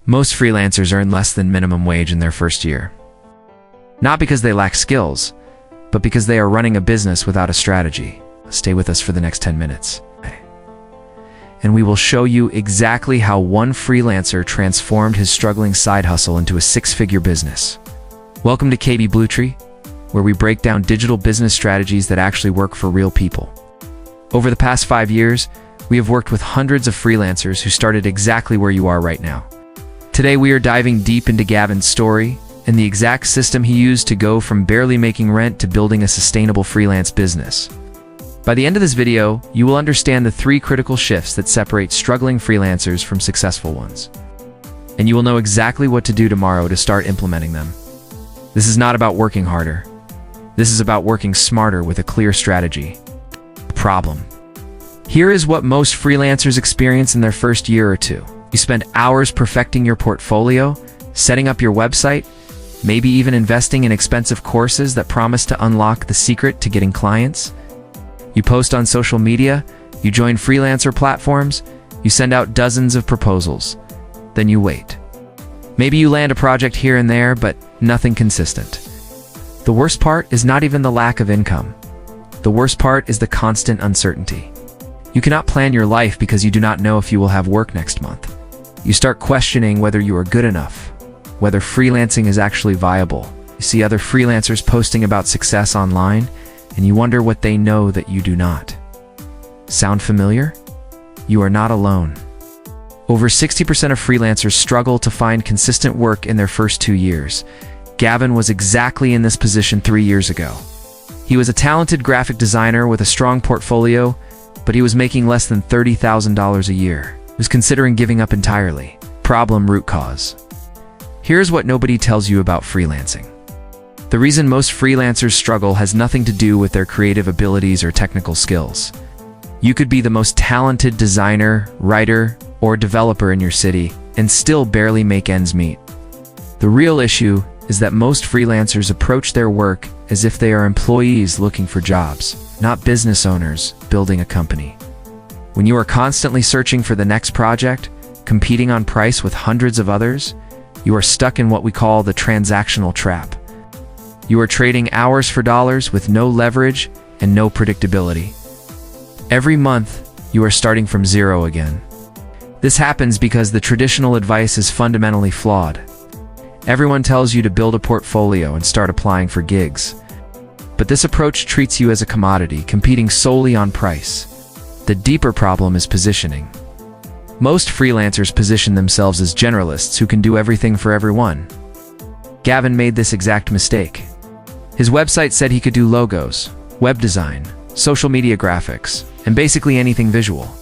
Most freelancers earn less than minimum wage in their first year. Not because they lack skills, but because they are running a business without a strategy. Stay with us for the next 10 minutes. And we will show you exactly how one freelancer transformed his struggling side hustle into a six-figure business. Welcome to KB Bluetree, where we break down digital business strategies that actually work for real people. Over the past 5 years, we have worked with hundreds of freelancers who started exactly where you are right now. Today, we are diving deep into Gavin's story and the exact system he used to go from barely making rent to building a sustainable freelance business. By the end of this video, you will understand the 3 critical shifts that separate struggling freelancers from successful ones. And you will know exactly what to do tomorrow to start implementing them. This is not about working harder. This is about working smarter with a clear strategy. Problem. Here is what most freelancers experience in their first year or two. You spend hours perfecting your portfolio, setting up your website, maybe even investing in expensive courses that promise to unlock the secret to getting clients. You post on social media, you join freelancer platforms, you send out dozens of proposals. Then you wait. Maybe you land a project here and there, but nothing consistent. The worst part is not even the lack of income. The worst part is the constant uncertainty. You cannot plan your life because you do not know if you will have work next month. You start questioning whether you are good enough, whether freelancing is actually viable. You see other freelancers posting about success online, and you wonder what they know that you do not. Sound familiar? You are not alone. Over 60% of freelancers struggle to find consistent work in their first 2 years. Gavin was exactly in this position 3 years ago. He was a talented graphic designer with a strong portfolio, but he was making less than $30,000 a year. He was considering giving up entirely. Problem: root cause. Here's what nobody tells you about freelancing. The reason most freelancers struggle has nothing to do with their creative abilities or technical skills. You could be the most talented designer, writer, or developer in your city and still barely make ends meet. The real issue is that most freelancers approach their work as if they are employees looking for jobs, not business owners building a company. When you are constantly searching for the next project, competing on price with hundreds of others, you are stuck in what we call the transactional trap. You are trading hours for dollars with no leverage and no predictability. Every month, you are starting from zero again. This happens because the traditional advice is fundamentally flawed. Everyone tells you to build a portfolio and start applying for gigs. But this approach treats you as a commodity, competing solely on price. The deeper problem is positioning. Most freelancers position themselves as generalists who can do everything for everyone. Gavin made this exact mistake. His website said he could do logos, web design, social media graphics, and basically anything visual.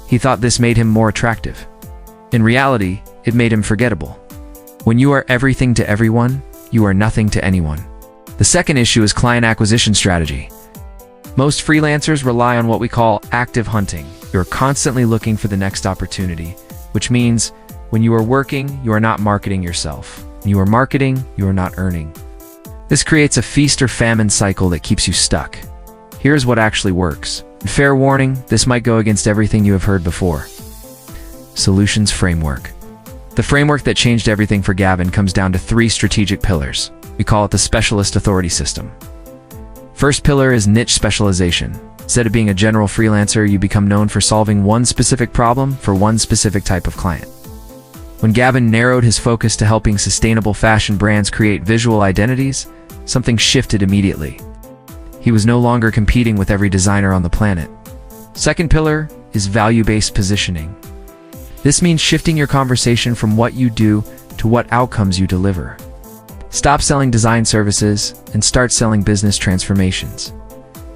He thought this made him more attractive. In reality, it made him forgettable. When you are everything to everyone, you are nothing to anyone. The second issue is client acquisition strategy. Most freelancers rely on what we call active hunting. You're constantly looking for the next opportunity, which means when you are working, you are not marketing yourself. When you are marketing, you are not earning. This creates a feast or famine cycle that keeps you stuck. Here's what actually works. Fair warning, this might go against everything you have heard before. Solutions framework. The framework that changed everything for Gavin comes down to 3 strategic pillars. We call it the specialist authority system. First pillar is niche specialization. Instead of being a general freelancer, you become known for solving one specific problem for one specific type of client. When Gavin narrowed his focus to helping sustainable fashion brands create visual identities, something shifted immediately. He was no longer competing with every designer on the planet. Second pillar is value-based positioning. This means shifting your conversation from what you do to what outcomes you deliver. Stop selling design services and start selling business transformations.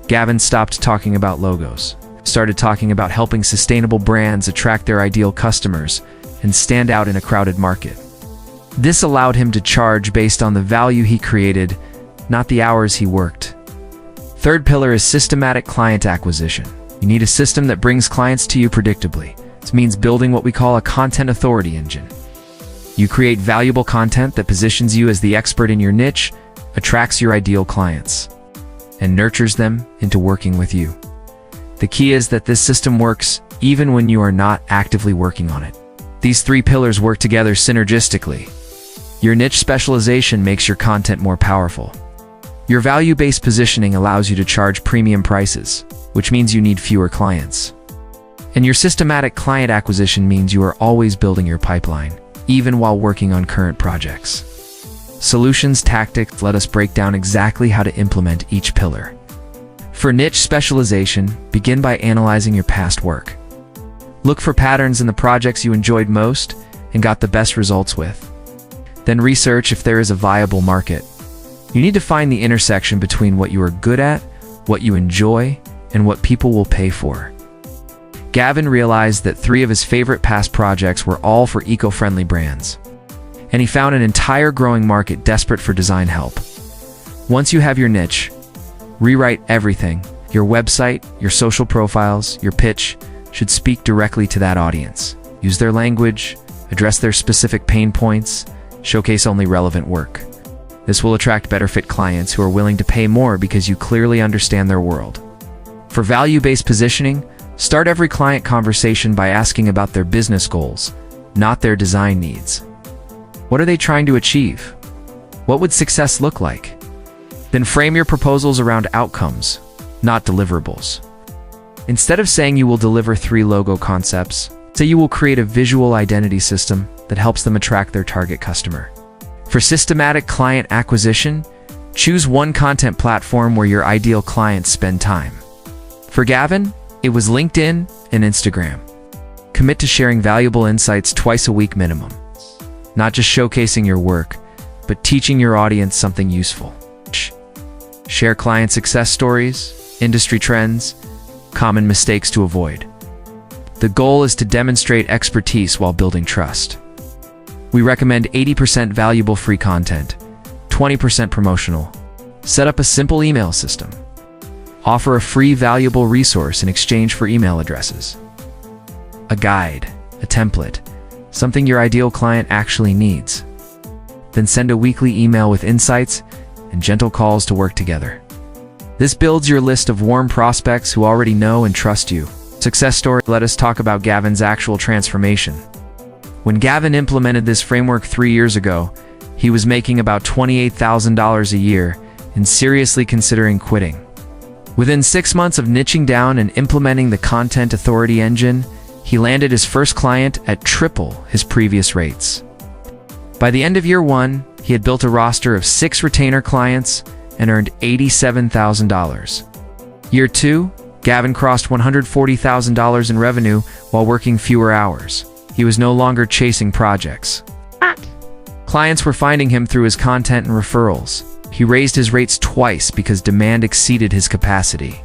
Gavin stopped talking about logos, started talking about helping sustainable brands attract their ideal customers and stand out in a crowded market. This allowed him to charge based on the value he created, not the hours he worked. Third pillar is systematic client acquisition. You need a system that brings clients to you predictably. This means building what we call a content authority engine. You create valuable content that positions you as the expert in your niche, attracts your ideal clients, and nurtures them into working with you. The key is that this system works even when you are not actively working on it. These three pillars work together synergistically. Your niche specialization makes your content more powerful. Your value-based positioning allows you to charge premium prices, which means you need fewer clients. And your systematic client acquisition means you are always building your pipeline, even while working on current projects. Solutions Tactics let us break down exactly how to implement each pillar. For niche specialization, begin by analyzing your past work. Look for patterns in the projects you enjoyed most and got the best results with. Then research if there is a viable market. You need to find the intersection between what you are good at, what you enjoy, and what people will pay for. Gavin realized that 3 of his favorite past projects were all for eco-friendly brands, and he found an entire growing market desperate for design help. Once you have your niche, rewrite everything. Your website, your social profiles, your pitch should speak directly to that audience. Use their language, address their specific pain points, showcase only relevant work. This will attract better fit clients who are willing to pay more because you clearly understand their world. For value-based positioning, start every client conversation by asking about their business goals, not their design needs. What are they trying to achieve? What would success look like? Then frame your proposals around outcomes, not deliverables. Instead of saying you will deliver 3 logo concepts, say you will create a visual identity system that helps them attract their target customer. For systematic client acquisition, choose one content platform where your ideal clients spend time. For Gavin, it was LinkedIn and Instagram. Commit to sharing valuable insights twice a week minimum. Not just showcasing your work, but teaching your audience something useful. Share client success stories, industry trends, common mistakes to avoid. The goal is to demonstrate expertise while building trust. We recommend 80% valuable free content, 20% promotional. Set up a simple email system. Offer a free valuable resource in exchange for email addresses. A guide, a template, something your ideal client actually needs. Then send a weekly email with insights and gentle calls to work together. This builds your list of warm prospects who already know and trust you. Success story. Let us talk about Gavin's actual transformation. When Gavin implemented this framework 3 years ago, he was making about $28,000 a year and seriously considering quitting. Within 6 months of niching down and implementing the Content Authority engine, he landed his first client at triple his previous rates. By the end of year 1, he had built a roster of 6 retainer clients and earned $87,000. Year 2, Gavin crossed $140,000 in revenue while working fewer hours. He was no longer chasing projects. Clients were finding him through his content and referrals. He raised his rates twice because demand exceeded his capacity.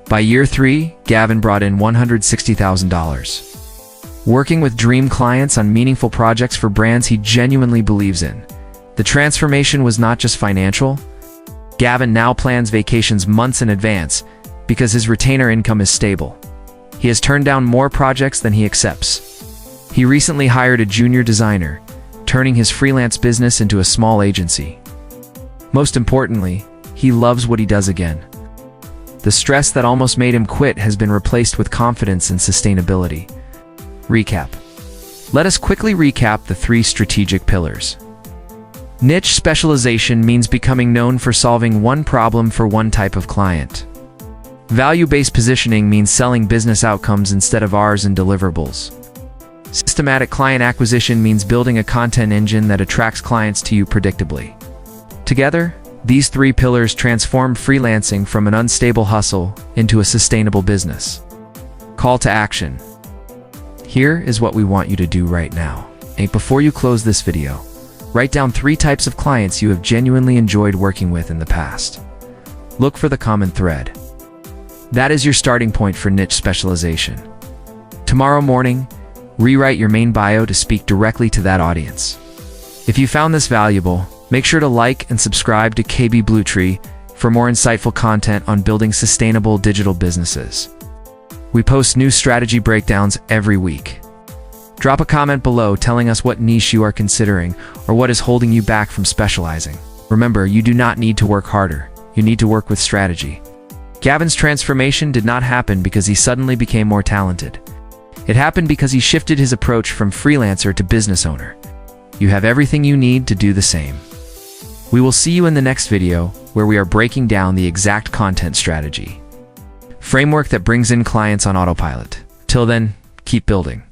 By year 3, Gavin brought in $160,000. Working with dream clients on meaningful projects for brands he genuinely believes in. The transformation was not just financial. Gavin now plans vacations months in advance because his retainer income is stable. He has turned down more projects than he accepts. He recently hired a junior designer, turning his freelance business into a small agency. Most importantly, he loves what he does again. The stress that almost made him quit has been replaced with confidence and sustainability. Recap. Let us quickly recap the 3 strategic pillars. Niche specialization means becoming known for solving one problem for one type of client. Value-based positioning means selling business outcomes instead of hours and deliverables. Systematic client acquisition means building a content engine that attracts clients to you predictably. Together, these 3 pillars transform freelancing from an unstable hustle into a sustainable business. Call to action. Here is what we want you to do right now. Before you close this video, write down 3 types of clients you have genuinely enjoyed working with in the past. Look for the common thread. That is your starting point for niche specialization. Tomorrow morning, rewrite your main bio to speak directly to that audience. If you found this valuable, make sure to like and subscribe to KB Bluetree for more insightful content on building sustainable digital businesses. We post new strategy breakdowns every week. Drop a comment below telling us what niche you are considering or what is holding you back from specializing. Remember, you do not need to work harder. You need to work with strategy. Gavin's transformation did not happen because he suddenly became more talented. It happened because he shifted his approach from freelancer to business owner. You have everything you need to do the same. We will see you in the next video, where we are breaking down the exact content strategy framework that brings in clients on autopilot. Till then, keep building.